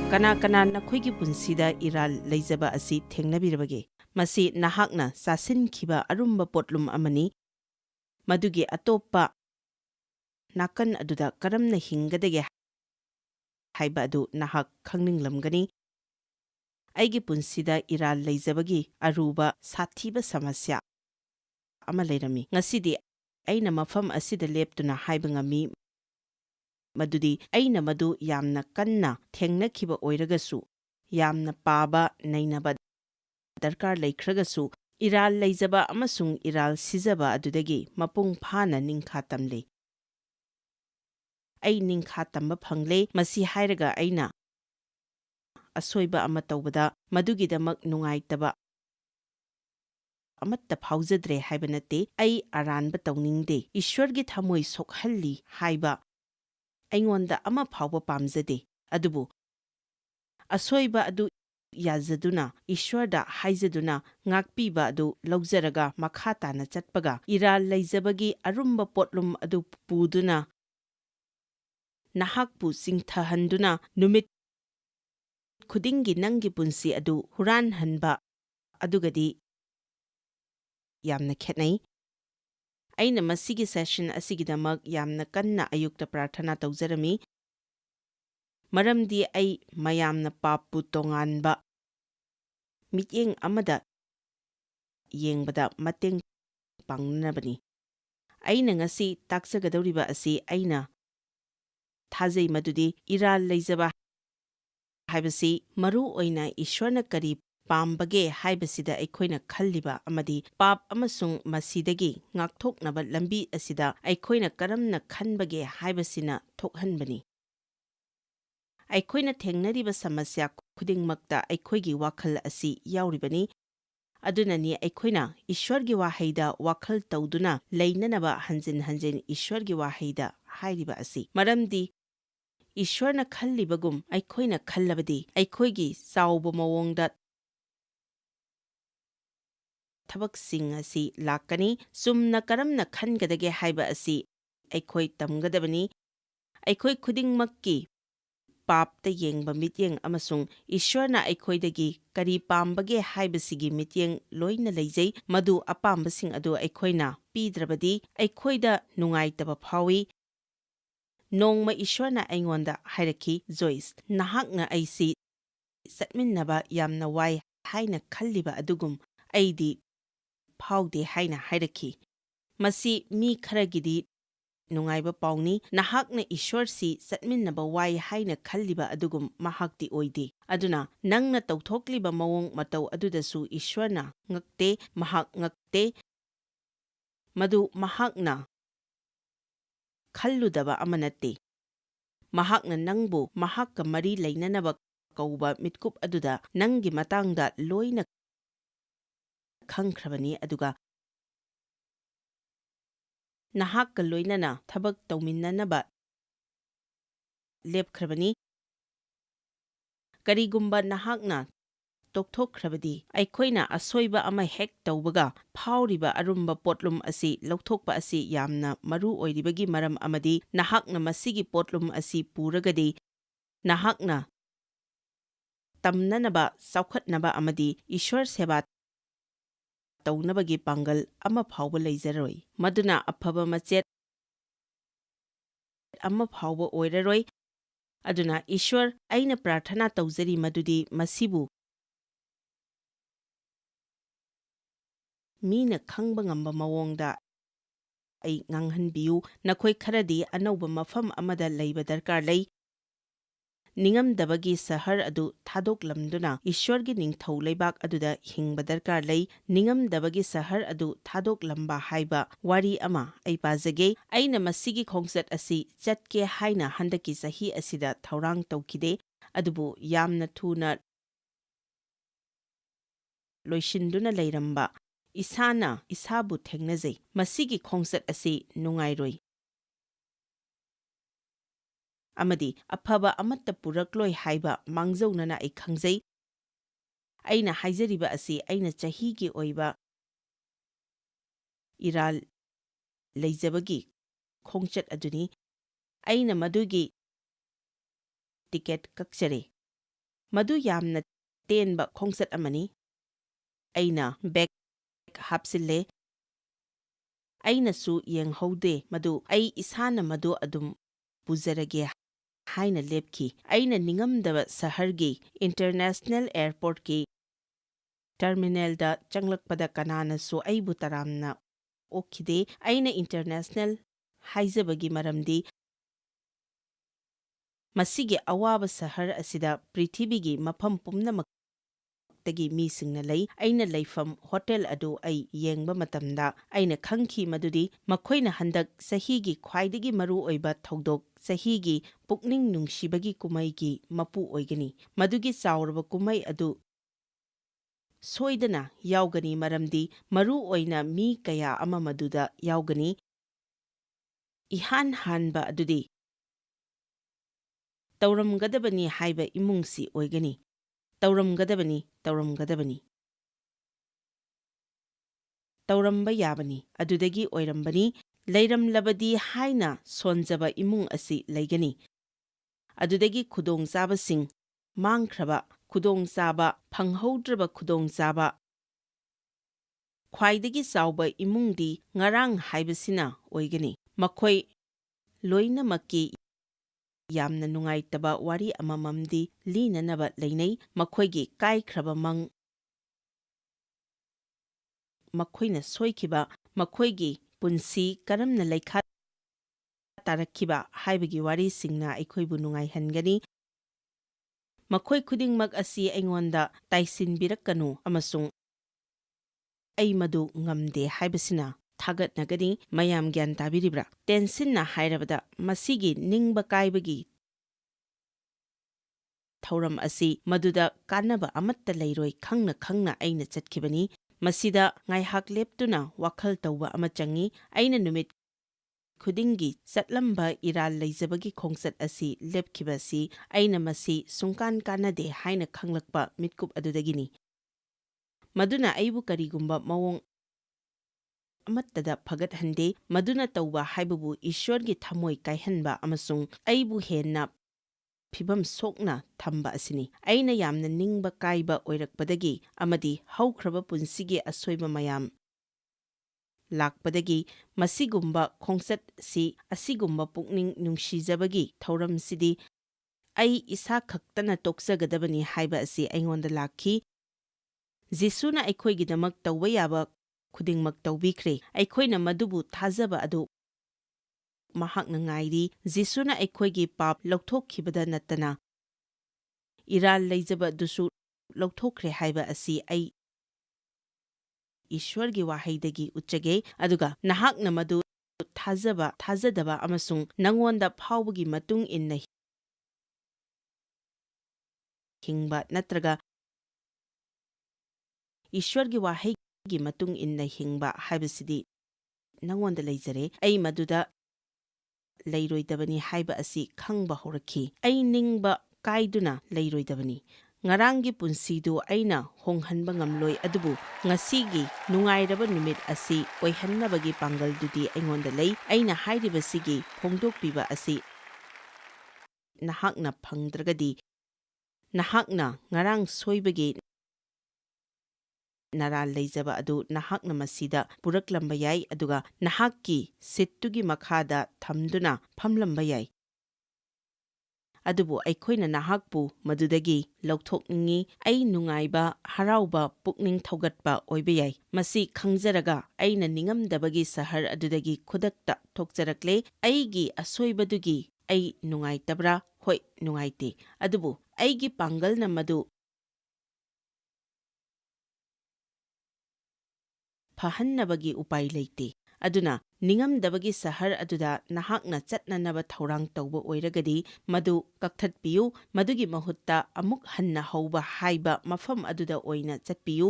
Kana nakhoi punsida iral leijaba asi thengnabirabage. Masi nahakna sasinkiba arumba potlum amani. Madugi atoppa nakan aduda karamna hingadage haiba adu nahak khangninglamgani. Aigi punsida iral leijabagi aruba sathiba samasya ama leirami. Ngasidi aina mafam asida leptuna haiba ngami. Madudi aina madu yamna kanna thengnakiba oiragasu yamna paba nainaba darkar leikhraгаsu iral leijaba amasung iral sijaba adudagi mapung phana ningkha tamle ai ningkha tamba phangle masi hairaga aina asoiba ama tawbada madugidamak nungaitaba amatta phaujadre haiba nate ai aranba tawningde ishwargi thamoi sokhalli haiba aingonda ama phawba pamjade adubu asoiba adu yazaduna ishwarda haijaduna ngakpiba adu laujaraga makhata na chatpaga iral leijabagi arumba potlum adu puduna nahakpu singthahanduna numit khudingi nangi punsi adu huran hanba adugadi yamna khetnai aina masigi session asigidamak yamna kanna ayukta prathana tawjarami maramdi ai mayamna papu tonganba mityeng amada yengbada mateng pangnabani aina ngasi taksagadawriba asi aina thajai madudi iral leijaba haibasi maru oina ishwarna kari pambage haibasida aikoina khalliba amadi pap amasung masidagi ngakthoknaba lambi asida aikoina karamna khanbage haibasina thokhanbani aikoina thengnariba samasya khudingmakta aikoigi wakhal asi yauribani adunani aikoina ishwargi wahaida wakhal tawduna leinanaba hanjin ishwargi wahaida hairiba asi maramdi ishwarna khallibagum aikoina khallabadi aikoigi sauba mawongda thabaksing asi lakani sumna karamna khangadage haiba asi aikoi tamgadabani aikoi khudingmakki papta yengba mityeng amasung ishwarna aikoidagi kari pambage haibasigi mityeng loina leijai madu apambasing adu aikoina pidrabadi aikoida nungaitaba phawi nongma ishwarna aingonda hairaki Joyce nahakna aisi satminnaba yamna wai haina khalliba adugum aidi phawde haina hairaki masi mi kharagidi nungaiba pauni nahakna ishwarsi satminnaba wai haina khalliba adugum mahakti oide aduna nangna tawthokliba mawong mataw adudasu ishwarna ngakte mahak ngakte madu mahakna khalludaba amanate mahakna nangbu mahakka mari leinanaba kauba mitkup aduda nangi matangda loina khangkhrabani aduga nahakka loinana thabak tawminnanaba lepkhrabani karigumba nahakna tokthokhrabadi aikoina asoiba ama hek tawbaga phawriba arumba potlum asi lauthokpa asi yamna maru oiribagi maram amadi nahakna masigi potlum asi puragadi nahakna tamnanaba saukhatnaba amadi ishwar seba tawnabagi pangal ama phawba leijaroi maduna aphaba machet ama phawba oiraroi aduna ishwar aina prathana tawjari madudi masibu mina khangba ngamba mawongda ai nganghanbiu nakhoi kharadi anauba mafam amada leiba darkar lei Ningamdabagi sahar adu thaadoklamduna ishwargi ningthau leibak aduda hingba darkar lei Ningamdabagi sahar adu thadoklamba haiba wari ama ai pajage aina masigi khongsat asi chatke haina handaki sahi asida thaurang tawkide adubu yamna thuna loishinduna leiramba isana isabu thengnajai masigi khongsat asi nungairoi amadi aphaba amatta purakloi haiba mangjaunana ai khangjai aina haijariba asi aina chahigi oiba iral leijabagi khongchat aduni aina madugi ticket kakchare ꯃꯗꯨ ꯌꯥꯝꯅ ꯇꯦꯟꯕ ꯈꯣꯡꯆꯠ ꯑꯃꯅꯤ꯫ ꯑꯩꯅ bag ꯍꯥꯞꯆꯤꯜꯂꯦ꯫ ꯑꯩꯅꯁꯨ ꯌꯦꯡꯍꯧꯗꯦ ꯃꯗꯨ ꯑꯩ ꯏꯁꯥꯅ ꯃꯗꯨ ꯑꯗꯨꯝ ꯄꯨꯖꯔꯒꯦ ꯍꯥꯏꯅ ꯂꯦꯞꯈꯤ꯫ ꯑꯩꯅ ꯅꯤꯡꯉꯝꯗꯕ ꯁꯍꯔꯒꯤ ꯏꯟꯇꯔꯅꯦꯁꯅꯦꯜ ꯑꯦꯌꯔꯄꯣꯔꯠꯀꯤ ꯇꯔꯃꯤꯅꯦꯜꯗ ꯆꯪꯂꯛꯄꯗ ꯀꯅꯥꯅꯁꯨ ꯑꯩꯕꯨ ꯇꯔꯥꯝꯅ ꯑꯣꯛꯈꯤꯗꯦ꯫ ꯑꯩꯅ ꯏꯟꯇꯔꯅꯦꯁꯅꯦꯜ ꯍꯥꯏꯖꯕꯒꯤ ꯃꯔꯝꯗꯤ ꯃꯁꯤꯒꯤ ꯑꯋꯥꯕ ꯁꯍꯔ ꯑꯁꯤꯗ ꯄ꯭ꯔꯤꯊꯤꯕꯤꯒꯤ ꯃꯐꯝ ꯄꯨꯝꯅꯃꯛꯇꯒꯤ ꯃꯤꯁꯤꯡꯅ ꯂꯩ꯫ ꯑꯩꯅ ꯂꯩꯐꯝ ꯍꯣꯇꯦꯜ ꯑꯗꯨ ꯑꯩ ꯌꯦꯡꯕ ꯃꯇꯝꯗ ꯑꯩꯅ ꯈꯪꯈꯤ ꯃꯗꯨꯗꯤ ꯃꯈꯣꯏꯅ ꯍꯟꯗꯛ ꯆꯍꯤꯒꯤ ꯈ꯭ꯋꯥꯏꯗꯒꯤ ꯃꯔꯨꯑꯣꯏꯕ ꯊꯧꯗꯣꯛ, ꯆꯍꯤꯒꯤ ꯄꯨꯛꯅꯤꯡ ꯅꯨꯡꯁꯤꯕꯒꯤ ꯀꯨꯝꯃꯩꯒꯤ ꯃꯄꯨ ꯑꯣꯏꯒꯅꯤ꯫ ꯃꯗꯨꯒꯤ ꯆꯥꯎꯔꯕ ꯀꯨꯝꯃꯩ ꯑꯗꯨ ꯁꯣꯏꯗꯅ ꯌꯥꯎꯒꯅꯤ ꯃꯔꯝꯗꯤ ꯃꯔꯨꯑꯣꯏꯅ ꯃꯤ ꯀꯌꯥ ꯑꯃ ꯃꯗꯨꯗ ꯌꯥꯎꯒꯅꯤ꯫ ꯏꯍꯥꯟ ꯍꯥꯟꯕ ꯑꯗꯨꯗꯤ ꯇꯧꯔꯝꯒꯗꯕꯅꯤ ꯍꯥꯏꯕ ꯏꯃꯨꯡꯁꯤ ꯑꯣꯏꯒꯅꯤ꯫ ꯇꯧꯔꯝꯒꯗꯕꯅꯤ, ꯇꯧꯔꯝꯒꯗꯕꯅꯤ, ꯇꯧꯔꯝꯕ ꯌꯥꯕꯅꯤ, ꯑꯗꯨꯗꯒꯤ ꯑꯣꯏꯔꯝꯕꯅꯤ꯫ ꯂꯩꯔꯝꯂꯕꯗꯤ ꯍꯥꯏꯅ ꯁꯣꯟꯖꯕ ꯏꯃꯨꯡ ꯑꯁꯤ ꯂꯩꯒꯅꯤ꯫ ꯑꯗꯨꯗꯒꯤ ꯈꯨꯗꯣꯡꯆꯥꯕꯁꯤꯡ ꯃꯥꯡꯈ꯭ꯔꯕ, ꯈꯨꯗꯣꯡꯆꯥꯕ ꯐꯪꯍꯧꯗ꯭ꯔꯕ ꯈꯨꯗꯣꯡꯆꯥꯕ ꯈ꯭ꯋꯥꯏꯗꯒꯤ ꯆꯥꯎꯕ ꯏꯃꯨꯡꯗꯤ ꯉꯔꯥꯡ ꯍꯥꯏꯕꯁꯤꯅ ꯑꯣꯏꯒꯅꯤ꯫ ꯃꯈꯣꯏ ꯂꯣꯏꯅꯃꯛꯀꯤ ꯌꯥꯝꯅ ꯅꯨꯡꯉꯥꯏꯇꯕ ꯋꯥꯔꯤ ꯑꯃꯃꯝꯗꯤ ꯂꯤꯅꯅꯕ ꯂꯩꯅꯩ꯫ ꯃꯈꯣꯏꯒꯤ ꯀꯥꯏꯈ꯭ꯔꯕ ꯃꯪ, ꯃꯈꯣꯏꯅ ꯁꯣꯏꯈꯤꯕ, ꯃꯈꯣꯏꯒꯤ ꯄꯨꯟꯁꯤ ꯀꯔꯝꯅ ꯂꯩꯈꯥ ꯇꯥꯔꯛꯈꯤꯕ ꯍꯥꯏꯕꯒꯤ ꯋꯥꯔꯤꯁꯤꯡꯅ ꯑꯩꯈꯣꯏꯕꯨ ꯅꯨꯡꯉꯥꯏꯍꯟꯒꯅꯤ꯫ ꯃꯈꯣꯏ ꯈꯨꯗꯤꯡꯃꯛ ꯑꯁꯤ ꯑꯩꯉꯣꯟꯗ ꯇꯥꯏꯁꯤꯟꯕꯤꯔꯛꯀꯅꯨ ꯑꯃꯁꯨꯡ ꯑꯩ ꯃꯗꯨ ꯉꯝꯗꯦ ꯍꯥꯏꯕꯁꯤꯅ ꯊꯥꯒꯠꯅꯒꯅꯤ꯫ ꯃꯌꯥꯝ ꯒ꯭ꯌꯥꯟ ꯇꯥꯕꯤꯔꯤꯕ꯭ꯔꯥ? ꯇꯦꯟꯁꯤꯟꯅ ꯍꯥꯏꯔꯕꯗ ꯃꯁꯤꯒꯤ ꯅꯤꯡꯕ ꯀꯥꯏꯕꯒꯤ ꯊꯧꯔꯝ ꯑꯁꯤ ꯃꯗꯨꯗ ꯀꯥꯟꯅꯕ ꯑꯃꯠꯇ ꯂꯩꯔꯣꯏ ꯈꯪꯅ ꯈꯪꯅ ꯑꯩꯅ ꯆꯠꯈꯤꯕꯅꯤ꯫ ꯃꯁꯤꯗ ꯉꯥꯏꯍꯥꯛ ꯂꯦꯞꯇꯨꯅ ꯋꯥꯈꯜ ꯇꯧꯕ ꯑꯃ ꯆꯪꯏ꯫ ꯑꯩꯅ ꯅꯨꯃꯤꯠ ꯈꯨꯗꯤꯡꯒꯤ ꯆꯠꯂꯝꯕ ꯏꯔꯥꯜ ꯂꯩꯖꯕꯒꯤ ꯈꯣꯡꯆꯠ ꯑꯁꯤ ꯂꯦꯞꯈꯤꯕꯁꯤ ꯑꯩꯅ ꯃꯁꯤ ꯁꯨꯡꯀꯥꯟ ꯀꯥꯟꯅꯗꯦ ꯍꯥꯏꯅ ꯈꯪꯂꯛꯄ ꯃꯤꯠꯀꯨꯞ ꯑꯗꯨꯗꯒꯤꯅꯤ꯫ ꯃꯗꯨꯅ ꯑꯩꯕꯨ ꯀꯔꯤꯒꯨꯝꯕ ꯃꯑꯣꯡ ꯑꯃꯠꯇꯗ ꯐꯒꯠꯍꯟꯗꯦ꯫ ꯃꯗꯨꯅ ꯇꯧꯕ ꯍꯥꯏꯕꯕꯨ ꯏꯁ꯭ꯋꯔꯒꯤ ꯊꯝꯃꯣꯏ ꯀꯥꯏꯍꯟꯕ ꯑꯃꯁꯨꯡ ꯑꯩꯕꯨ ꯍꯦꯟꯅ ꯐꯤꯚꯝ ꯁꯣꯛꯅ ꯊꯝꯕ ꯑꯁꯤꯅꯤ꯫ ꯑꯩꯅ ꯌꯥꯝꯅ ꯅꯤꯡꯕ ꯀꯥꯏꯕ ꯑꯣꯏꯔꯛꯄꯗꯒꯤ ꯑꯃꯗꯤ ꯍꯧꯈ꯭ꯔꯕ ꯄꯨꯟꯁꯤꯒꯤ ꯑꯁꯣꯏꯕ ꯃꯌꯥꯝ ꯂꯥꯛꯄꯗꯒꯤ ꯃꯁꯤꯒꯨꯝꯕ ꯈꯣꯡꯆꯠꯁꯤ, ꯑꯁꯤꯒꯨꯝꯕ ꯄꯨꯛꯅꯤꯡ ꯅꯨꯡꯁꯤꯖꯕꯒꯤ ꯊꯧꯔꯝꯁꯤꯗꯤ ꯑꯩ ꯏꯁꯥ ꯈꯛꯇꯅ ꯇꯣꯛꯆꯒꯗꯕꯅꯤ ꯍꯥꯏꯕ ꯑꯁꯤ ꯑꯩꯉꯣꯟꯗ ꯂꯥꯛꯈꯤ꯫ ꯖꯤꯁꯨꯅ ꯑꯩꯈꯣꯏꯒꯤꯗꯃꯛ ꯇꯧꯕ ꯌꯥꯕ ꯈꯨꯗꯤꯡꯃꯛ ꯇꯧꯕꯤꯈ꯭ꯔꯦ꯫ ꯑꯩꯈꯣꯏꯅ ꯃꯗꯨꯕꯨ ꯊꯥꯖꯕ ꯑꯗꯨ ꯃꯍꯥꯛꯅ ꯉꯥꯏꯔꯤ꯫ ꯖꯤꯁꯨꯅ ꯑꯩꯈꯣꯏꯒꯤ ꯄꯥꯞ ꯂꯧꯊꯣꯛꯈꯤꯕꯗ ꯅꯠꯇꯅ ꯏꯔꯥꯜ ꯂꯩꯖꯕ ꯑꯗꯨꯁꯨ ꯂꯧꯊꯣꯛꯈ꯭ꯔꯦ ꯍꯥꯏꯕ ꯑꯁꯤ ꯑꯩ ꯏꯁ꯭ꯋꯔꯒꯤ ꯋꯥꯍꯩꯗꯒꯤ ꯎꯠꯆꯒꯦ꯫ ꯑꯗꯨꯒ ꯅꯍꯥꯛꯅ ꯃꯗꯨ ꯊꯥꯖꯕ, ꯊꯥꯖꯗꯕ ꯑꯃꯁꯨꯡ ꯅꯉꯣꯟꯗ ꯐꯥꯎꯕꯒꯤ ꯃꯇꯨꯡ ꯏꯟꯅ ꯍꯤꯡꯕ ꯅꯠꯇ꯭ꯔꯒ ꯏꯁ꯭ꯋꯔꯒꯤ ꯋꯥꯍꯩꯒꯤ ꯃꯇꯨꯡ ꯏꯟꯅ ꯍꯤꯡꯕ ꯍꯥꯏꯕꯁꯤꯗꯤ ꯅꯉꯣꯟꯗ ꯂꯩꯖꯔꯦ꯫ ꯑꯩ ꯃꯗꯨꯗ ꯂꯩꯔꯣꯏꯗꯕꯅꯤ ꯍꯥꯏꯕ ꯑꯁꯤ ꯈꯪꯕ ꯍꯧꯔꯛꯈꯤ꯫ ꯑꯩ ꯅꯤꯡꯕ ꯀꯥꯏꯗꯨꯅ ꯂꯩꯔꯣꯏꯗꯕꯅꯤ꯫ ꯉꯔꯥꯡꯒꯤ ꯄꯨꯟꯁꯤꯗꯨ ꯑꯩꯅ ꯍꯣꯡꯍꯟꯕ ꯉꯝꯂꯣꯏ, ꯑꯗꯨꯕꯨ ꯉꯁꯤꯒꯤ ꯅꯨꯡꯉꯥꯏꯔꯕ ꯅꯨꯃꯤꯠ ꯑꯁꯤ ꯑꯣꯏꯍꯟꯅꯕꯒꯤ ꯄꯥꯡꯒꯜꯗꯨꯗꯤ ꯑꯩꯉꯣꯟꯗ ꯂꯩ꯫ ꯑꯩꯅ ꯍꯥꯏꯔꯤꯕꯁꯤꯒꯤ ꯐꯣꯡꯗꯣꯛꯄꯤꯕ ꯑꯁꯤ ꯅꯍꯥꯛꯅ ꯐꯪꯗ꯭ꯔꯒꯗꯤ ꯅꯍꯥꯛꯅ ꯉꯔꯥꯡ ꯁꯣꯏꯕꯒꯤ ꯅꯔꯥꯜ ꯂꯩꯖꯕ ꯑꯗꯨ ꯅꯍꯥꯛꯅ ꯃꯁꯤꯗ ꯄꯨꯔꯛꯂꯝꯕ ꯌꯥꯏ ꯑꯗꯨꯒ ꯅꯍꯥꯛꯀꯤ ꯁꯤꯠꯇꯨꯒꯤ ꯃꯈꯥꯗ ꯊꯝꯗꯨꯅ ꯐꯝꯂꯝꯕ ꯌꯥꯏ꯫ ꯑꯗꯨꯕꯨ ꯑꯩꯈꯣꯏꯅ ꯅꯍꯥꯛꯄꯨ ꯃꯗꯨꯗꯒꯤ ꯂꯧꯊꯣꯛꯅꯤꯡꯉꯤ꯫ ꯑꯩ ꯅꯨꯡꯉꯥꯏꯕ, ꯍꯔꯥꯎꯕ, ꯄꯨꯛꯅꯤꯡ ꯊꯧꯒꯠꯄ ꯑꯣꯏꯕ ꯌꯥꯏ꯫ ꯃꯁꯤ ꯈꯪꯖꯔꯒ ꯑꯩꯅ ꯅꯤꯡꯉꯝꯗꯕꯒꯤ ꯁꯍꯔ ꯑꯗꯨꯗꯒꯤ ꯈꯨꯗꯛꯇ ꯊꯣꯛꯆꯔꯛꯂꯦ꯫ ꯑꯩꯒꯤ ꯑꯁꯣꯏꯕꯗꯨꯒꯤ ꯑꯩ ꯅꯨꯡꯉꯥꯏꯇꯕ꯭ꯔꯥ? ꯍꯣꯏ, ꯅꯨꯡꯉꯥꯏꯇꯦ꯫ ꯑꯗꯨꯕꯨ ꯑꯩꯒꯤ ꯄꯥꯡꯒꯜꯅ ꯃꯗꯨ ꯐꯍꯟꯅꯕꯒꯤ ꯎꯄꯥꯏ ꯂꯩꯇꯦ꯫ ꯑꯗꯨꯅ ꯅꯤꯡꯉꯝꯗꯕꯒꯤ ꯁꯍꯔ ꯑꯗꯨꯗ ꯅꯍꯥꯛꯅ ꯆꯠꯅꯅꯕ ꯊꯧꯔꯥꯡ ꯇꯧꯕ ꯑꯣꯏꯔꯒꯗꯤ ꯃꯗꯨ ꯀꯛꯊꯠꯄꯤꯌꯨ꯫ ꯃꯗꯨꯒꯤ ꯃꯍꯨꯠꯇ ꯑꯃꯨꯛ ꯍꯟꯅ ꯍꯧꯕ ꯍꯥꯏꯕ ꯃꯐꯝ ꯑꯗꯨꯗ ꯑꯣꯏꯅ ꯆꯠꯄꯤꯌꯨ꯫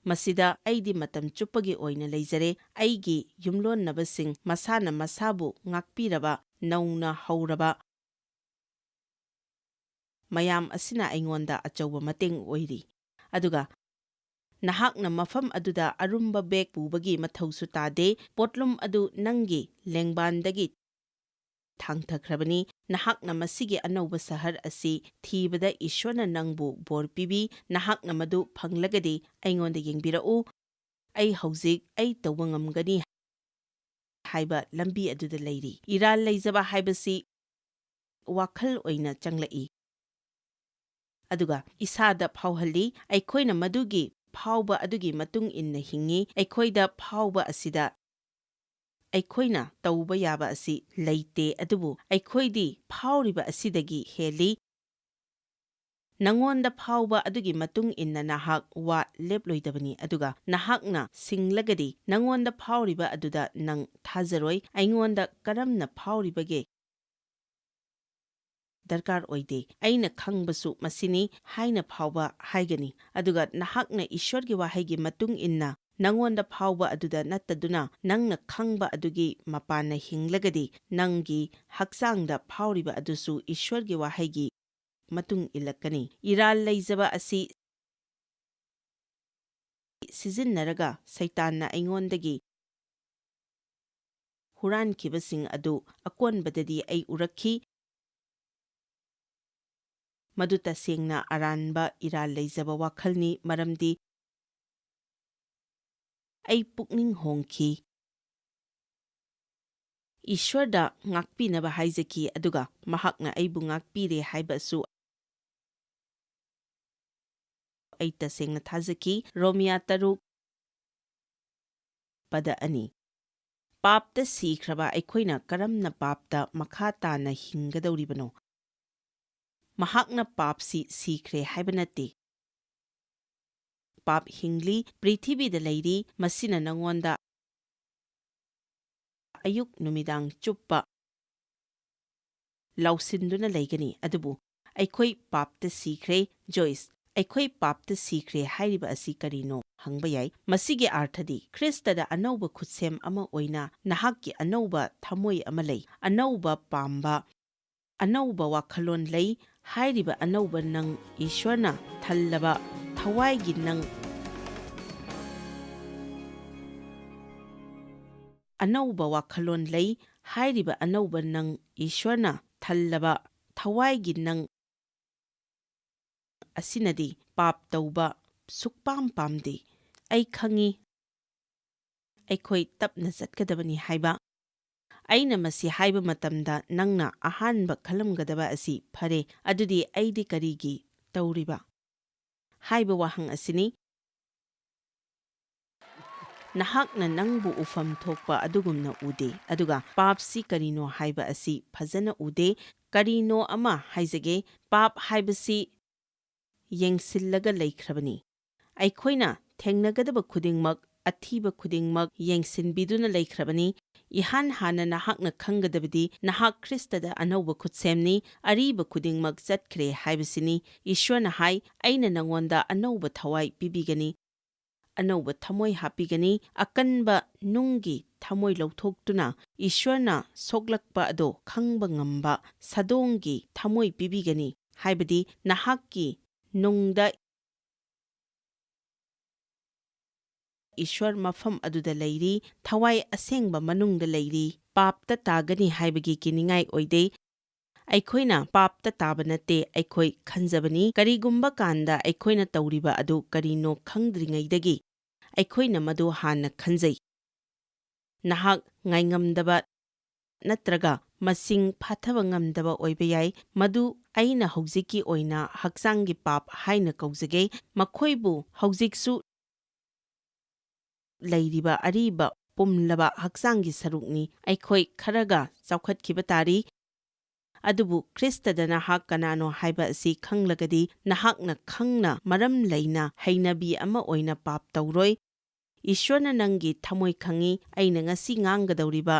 ꯃꯁꯤꯗ ꯑꯩꯗꯤ ꯃꯇꯝ ꯆꯨꯞꯄꯒꯤ ꯑꯣꯏꯅ ꯂꯩꯖꯔꯦ꯫ ꯑꯩꯒꯤ ꯌꯨꯝꯂꯣꯟꯅꯕꯁꯤꯡ, ꯃꯁꯥꯅ ꯃꯁꯥꯕꯨ ꯉꯥꯛꯄꯤꯔꯕ, ꯅꯧꯅ ꯍꯧꯔꯕ ꯃꯌꯥꯝ ꯑꯁꯤꯅ ꯑꯩꯉꯣꯟꯗ ꯑꯆꯧꯕ ꯃꯇꯦꯡ ꯑꯣꯏꯔꯤ꯫ ꯑꯗꯨꯒ ꯅꯍꯥꯛꯅ ꯃꯐꯝ ꯑꯗꯨꯗ ꯑꯔꯨꯝꯕ ꯕꯦꯒ ꯄꯨꯕꯒꯤ ꯃꯊꯧꯁꯨ ꯇꯥꯗꯦ꯫ ꯄꯣꯠꯂꯨꯝ ꯑꯗꯨ ꯅꯪꯒꯤ ꯂꯦꯡꯕꯥꯟꯗꯒꯤ ꯊꯥꯡꯊꯈ꯭ꯔꯕꯅꯤ꯫ ꯅꯍꯥꯛꯅ ꯃꯁꯤꯒꯤ ꯑꯅꯧꯕ ꯁꯍꯔ ꯑꯁꯤ ꯊꯤꯕꯗ ꯏꯁ꯭ꯋꯔꯅ ꯅꯪꯕꯨ ꯕꯣꯔ ꯄꯤꯕꯤ꯫ ꯅꯍꯥꯛꯅ ꯃꯗꯨ ꯐꯪꯂꯒꯗꯤ ꯑꯩꯉꯣꯟꯗ ꯌꯦꯡꯕꯤꯔꯛꯎ꯫ ꯑꯩ ꯍꯧꯖꯤꯛ ꯑꯩ ꯇꯧꯕ ꯉꯝꯒꯅꯤ ꯍꯥꯏꯕ ꯂꯝꯕꯤ ꯑꯗꯨꯗ ꯂꯩꯔꯤ꯫ ꯏꯔꯥꯜ ꯂꯩꯖꯕ ꯍꯥꯏꯕꯁꯤ ꯋꯥꯈꯜ ꯑꯣꯏꯅ ꯆꯪꯂꯛꯏ ꯑꯗꯨꯒ ꯏꯁꯥꯗ ꯐꯥꯎꯍꯜꯂꯤ꯫ ꯑꯩꯈꯣꯏꯅ ꯃꯗꯨꯒꯤ ꯐꯥꯎꯕ ꯑꯗꯨꯒꯤ ꯃꯇꯨꯡ ꯏꯟꯅ ꯍꯤꯡꯉꯤ꯫ ꯑꯩꯈꯣꯏꯗ ꯐꯥꯎꯕ ꯑꯁꯤꯗ ꯑꯩꯈꯣꯏꯅ ꯇꯧꯕ ꯌꯥꯕ ꯑꯁꯤ ꯂꯩꯇꯦ, ꯑꯗꯨꯕꯨ ꯑꯩꯈꯣꯏꯗꯤ ꯐꯥꯎꯔꯤꯕ ꯑꯁꯤꯗꯒꯤ ꯍꯦꯜꯂꯤ꯫ ꯅꯉꯣꯟꯗ ꯐꯥꯎꯕ ꯑꯗꯨꯒꯤ ꯃꯇꯨꯡ ꯏꯟꯅ ꯅꯍꯥꯛ ꯋꯥ ꯂꯦꯞꯂꯣꯏꯗꯕꯅꯤ, ꯑꯗꯨꯒ ꯅꯍꯥꯛꯅ ꯁꯤꯡꯂꯒꯗꯤ ꯅꯉꯣꯟꯗ ꯐꯥꯎꯔꯤꯕ ꯑꯗꯨꯗ ꯅꯪ ꯊꯥꯖꯔꯣꯏ꯫ ꯑꯩꯉꯣꯟꯗ ꯀꯔꯝꯅ ꯐꯥꯎꯔꯤꯕꯒꯦ ꯗꯔꯀꯥꯔ ꯑꯣꯏꯗꯦ, ꯑꯩꯅ ꯈꯪꯕꯁꯨ ꯃꯁꯤꯅꯤ ꯍꯥꯏꯅ ꯐꯥꯎꯕ ꯍꯥꯏꯒꯅꯤ, ꯑꯗꯨꯒ ꯅꯍꯥꯛꯅ ꯏꯁ꯭ꯋꯔꯒꯤ ꯋꯥꯍꯩꯒꯤ ꯃꯇꯨꯡ ꯏꯟꯅ ꯅꯉꯣꯟꯗ ꯐꯥꯎꯕ ꯑꯗꯨꯗ ꯅꯠꯇꯗꯨꯅ ꯅꯪꯅ ꯈꯪꯕ ꯑꯗꯨꯒꯤ ꯃꯄꯥꯟꯅ ꯍꯤꯡꯂꯒꯗꯤ ꯅꯪꯒꯤ ꯍꯛꯆꯥꯡꯗ ꯐꯥꯎꯔꯤꯕ ꯑꯗꯨꯁꯨ ꯏꯁ꯭ꯋꯔꯒꯤ ꯋꯥꯍꯩꯒꯤ ꯃꯇꯨꯡ ꯏꯜꯂꯛꯀꯅꯤ꯫ ꯏꯔꯥꯜ ꯂꯩꯖꯕ ꯑꯁꯤ ꯁꯤꯖꯤꯟꯅꯔꯒ ꯁꯩꯇꯥꯟꯅ ꯑꯩꯉꯣꯟꯗꯒꯤ ꯍꯨꯔꯥꯟꯈꯤꯕꯁꯤꯡ ꯑꯗꯨ ꯑꯀꯣꯟꯕꯗꯗꯤ ꯑꯩ ꯎꯔꯛꯈꯤ꯫ ꯃꯗꯨ ꯇꯁꯦꯡꯅ ꯑꯔꯥꯟꯕ ꯏꯔꯥꯜ ꯂꯩꯖꯕ ꯋꯥꯈꯜꯅꯤ, ꯃꯔꯝꯗꯤ ꯑꯩ ꯄꯨꯛꯅꯤꯡ ꯍꯣꯡꯈꯤ, ꯏꯁ꯭ꯋꯔꯗ ꯉꯥꯛꯄꯤꯅꯕ ꯍꯥꯏꯖꯈꯤ, ꯑꯗꯨꯒ ꯃꯍꯥꯛꯅ ꯑꯩꯕꯨ ꯉꯥꯛꯄꯤꯔꯦ ꯍꯥꯏꯕꯁꯨ ꯑꯩ ꯇꯁꯦꯡꯅ ꯊꯥꯖꯈꯤ꯫ ꯔꯣꯃꯤꯌꯥ 3:2 ꯄꯥꯞꯇ ꯁꯤꯈ꯭ꯔꯕ ꯑꯩꯈꯣꯏꯅ ꯀꯔꯝꯅ ꯄꯥꯞꯇ ꯃꯈꯥ ꯇꯥꯅ ꯍꯤꯡꯒꯗꯧꯔꯤꯕꯅꯣ? ꯃꯍꯥꯛꯅ ꯄꯥꯞꯁꯤ ꯁꯤꯈ꯭ꯔꯦ ꯍꯥꯏꯕ ꯅꯠꯇꯦ, ꯄꯥꯞ ꯍꯤꯡꯂꯤ, ꯄ꯭ꯔꯤꯊꯤꯕꯤꯗ ꯂꯩꯔꯤ, ꯃꯁꯤꯅ ꯅꯉꯣꯟꯗ ꯑꯌꯨꯛ ꯅꯨꯃꯤꯗꯥꯡ ꯆꯨꯞꯄ ꯂꯥꯎꯁꯤꯟꯗꯨꯅ ꯂꯩꯒꯅꯤ, ꯑꯗꯨꯕꯨ ꯑꯩꯈꯣꯏ ꯄꯥꯞꯇ ꯁꯤꯈ꯭ꯔꯦ꯫ ꯖꯣꯏꯁ, ꯑꯩꯈꯣꯏ ꯄꯥꯞꯇ ꯁꯤꯈ꯭ꯔꯦ ꯍꯥꯏꯔꯤꯕ ꯑꯁꯤ ꯀꯔꯤꯅꯣ ꯍꯪꯕ ꯌꯥꯏ꯫ ꯃꯁꯤꯒꯤ ꯑꯥꯔꯊꯗꯤ ꯈ꯭ꯔꯤꯁꯇꯗ ꯑꯅꯧꯕ ꯈꯨꯠꯁꯦꯝ ꯑꯃ ꯑꯣꯏꯅ ꯅꯍꯥꯛꯀꯤ ꯑꯅꯧꯕ ꯊꯃꯣꯏ ꯑꯃ ꯂꯩ, ꯑꯅꯧꯕ ꯄꯥꯝꯕ, ꯑꯅꯧꯕ ꯋꯥꯈꯜꯂꯣꯟ ꯂꯩ꯫ ꯍꯥꯏꯔꯤꯕ ꯑꯅꯧꯕ ꯅꯪ ꯏꯁ꯭ꯋꯔꯅ ꯊꯜꯂꯕ ꯊꯋꯥꯏꯒꯤ ꯅꯪ, ꯑꯅꯧꯕ ꯋꯥꯈꯜꯂꯣꯟ ꯂꯩ꯫ ꯍꯥꯏꯔꯤꯕ ꯑꯅꯧꯕ ꯅꯪ ꯏꯁ꯭ꯋꯔꯅ ꯊꯜꯂꯕ ꯊꯋꯥꯏꯒꯤ ꯅꯪ ꯑꯁꯤꯅꯗꯤ ꯄꯥꯞ ꯇꯧꯕ ꯁꯨꯛꯄꯥꯝ ꯄꯥꯝꯗꯦ꯫ ꯑꯩ ꯈꯪꯏ ꯑꯩꯈꯣꯏ ꯇꯞꯅ ꯆꯠꯀꯗꯕꯅꯤ ꯍꯥꯏꯕ꯫ ꯑꯩꯅ ꯃꯁꯤ ꯍꯥꯏꯕ ꯃꯇꯝꯗ ꯅꯪꯅ ꯑꯍꯥꯟꯕ ꯈꯜꯂꯝꯒꯗꯕ ꯑꯁꯤ, ꯐꯔꯦ, ꯑꯗꯨꯗꯤ ꯑꯩꯗꯤ ꯀꯔꯤꯒꯤ ꯇꯧꯔꯤꯕ ꯍꯥꯏꯕ ꯋꯥꯍꯪ ꯑꯁꯤꯅꯤ꯫ ꯅꯍꯥꯛꯅ ꯅꯪꯕꯨ ꯎꯐꯝ ꯊꯣꯛꯄ ꯑꯗꯨꯒꯨꯝꯅ ꯎꯗꯦ, ꯑꯗꯨꯒ ꯄꯥꯞꯁꯤ ꯀꯔꯤꯅꯣ ꯍꯥꯏꯕ ꯑꯁꯤ ꯐꯖꯅ ꯎꯗꯦ꯫ ꯀꯔꯤꯅꯣ ꯑꯃ ꯍꯥꯏꯖꯒꯦ, ꯄꯥꯞ ꯍꯥꯏꯕꯁꯤ ꯌꯦꯡꯁꯤꯜꯂꯒ ꯂꯩꯈ꯭ꯔꯕꯅꯤ꯫ ꯑꯩꯈꯣꯏꯅ ꯊꯦꯡꯅꯒꯗꯕ ꯈꯨꯗꯤꯡꯃꯛ, ꯑꯊꯤꯕ ꯈꯨꯗꯤꯡꯃꯛ ꯌꯦꯡꯁꯤꯟꯕꯤꯗꯨꯅ ꯂꯩꯈ꯭ꯔꯕꯅꯤ꯫ ꯏꯍꯥꯟ ꯍꯥꯟꯅ ꯅꯍꯥꯛꯅ ꯈꯪꯒꯗꯕꯗꯤ ꯅꯍꯥꯛ ꯈ꯭ꯔꯤꯁꯇꯗ ꯑꯅꯧꯕ ꯈꯨꯠꯁꯦꯝꯅꯤ, ꯑꯔꯤꯕ ꯈꯨꯗꯤꯡꯃꯛ ꯆꯠꯈ꯭ꯔꯦ ꯍꯥꯏꯕꯁꯤꯅꯤ꯫ ꯏꯁ꯭ꯋꯔꯅ ꯍꯥꯏ, ꯑꯩꯅ ꯅꯉꯣꯟꯗ ꯑꯅꯧꯕ ꯊꯋꯥꯏ ꯄꯤꯕꯤꯒꯅꯤ, ꯑꯅꯧꯕ ꯊꯃꯣꯏ ꯍꯥꯞꯄꯤꯒꯅꯤ, ꯑꯀꯟꯕ ꯅꯨꯡꯒꯤ ꯊꯃꯣꯏ ꯂꯧꯊꯣꯛꯇꯨꯅ ꯏꯁ꯭ꯋꯔꯅ ꯁꯣꯛꯂꯛꯄ ꯑꯗꯣ ꯈꯪꯕ ꯉꯝꯕ ꯁꯥꯗꯣꯡꯒꯤ ꯊꯃꯣꯏ ꯄꯤꯕꯤꯒꯅꯤ, ꯍꯥꯏꯕꯗꯤ ꯅꯍꯥꯛꯀꯤ ꯅꯨꯡꯗ ꯏꯁ꯭ꯋꯔ ꯃꯐꯝ ꯑꯗꯨꯗ ꯂꯩꯔꯤ, ꯊꯋꯥꯏ ꯑꯁꯦꯡꯕ ꯃꯅꯨꯡꯗ ꯂꯩꯔꯤ꯫ ꯄꯥꯞꯇ ꯇꯥꯒꯅꯤ ꯍꯥꯏꯕꯒꯤ ꯀꯤꯅꯤꯡꯉꯥꯏ ꯑꯣꯏꯗꯦ꯫ ꯑꯩꯈꯣꯏꯅ ꯄꯥꯞꯇ ꯇꯥꯕ ꯅꯠꯇꯦ, ꯑꯩꯈꯣꯏ ꯈꯟꯖꯕꯅꯤ꯫ ꯀꯔꯤꯒꯨꯝꯕ ꯀꯥꯟꯗ ꯑꯩꯈꯣꯏꯅ ꯇꯧꯔꯤꯕ ꯑꯗꯨ ꯀꯔꯤꯅꯣ ꯈꯪꯗ꯭ꯔꯤꯉꯩꯗꯒꯤ ꯑꯩꯈꯣꯏꯅ ꯃꯗꯨ ꯍꯥꯟꯅ ꯈꯟꯖꯩ꯫ ꯅꯍꯥꯛ ꯉꯥꯏꯉꯝꯗꯕ ꯅꯠꯇ꯭ꯔꯒ ꯃꯁꯤꯡ ꯐꯥꯊꯕ ꯉꯝꯗꯕ ꯑꯣꯏꯕ ꯌꯥꯏ, ꯃꯗꯨ ꯑꯩꯅ ꯍꯧꯖꯤꯛꯀꯤ ꯑꯣꯏꯅ ꯍꯛꯆꯥꯡꯒꯤ ꯄꯥꯞ ꯍꯥꯏꯅ ꯀꯧꯖꯒꯦ꯫ ꯃꯈꯣꯏꯕꯨ ꯍꯧꯖꯤꯛꯁꯨ ꯂꯩꯔꯤꯕ ꯑꯔꯤꯕ ꯄꯨꯝꯂꯕ ꯍꯛꯆꯥꯡꯒꯤ ꯁꯔꯨꯛꯅꯤ꯫ ꯑꯩꯈꯣꯏ ꯈꯔꯒ ꯆꯥꯎꯈꯠꯈꯤꯕ ꯇꯥꯔꯤ, ꯑꯗꯨꯕꯨ ꯈ꯭ꯔꯤꯁꯇꯗ ꯅꯍꯥꯛ ꯀꯅꯥꯅꯣ ꯍꯥꯏꯕ ꯑꯁꯤ ꯈꯪꯂꯒꯗꯤ ꯅꯍꯥꯛꯅ ꯈꯪꯅ ꯃꯔꯝ ꯂꯩꯅ ꯍꯩꯅꯕꯤ ꯑꯃ ꯑꯣꯏꯅ ꯄꯥꯞ ꯇꯧꯔꯣꯏ꯫ ꯏꯁ꯭ꯋꯔꯅ ꯅꯪꯒꯤ ꯊꯃꯣꯏ ꯈꯪꯏ꯫ ꯑꯩꯅ ꯉꯁꯤ ꯉꯥꯡꯒꯗꯧꯔꯤꯕ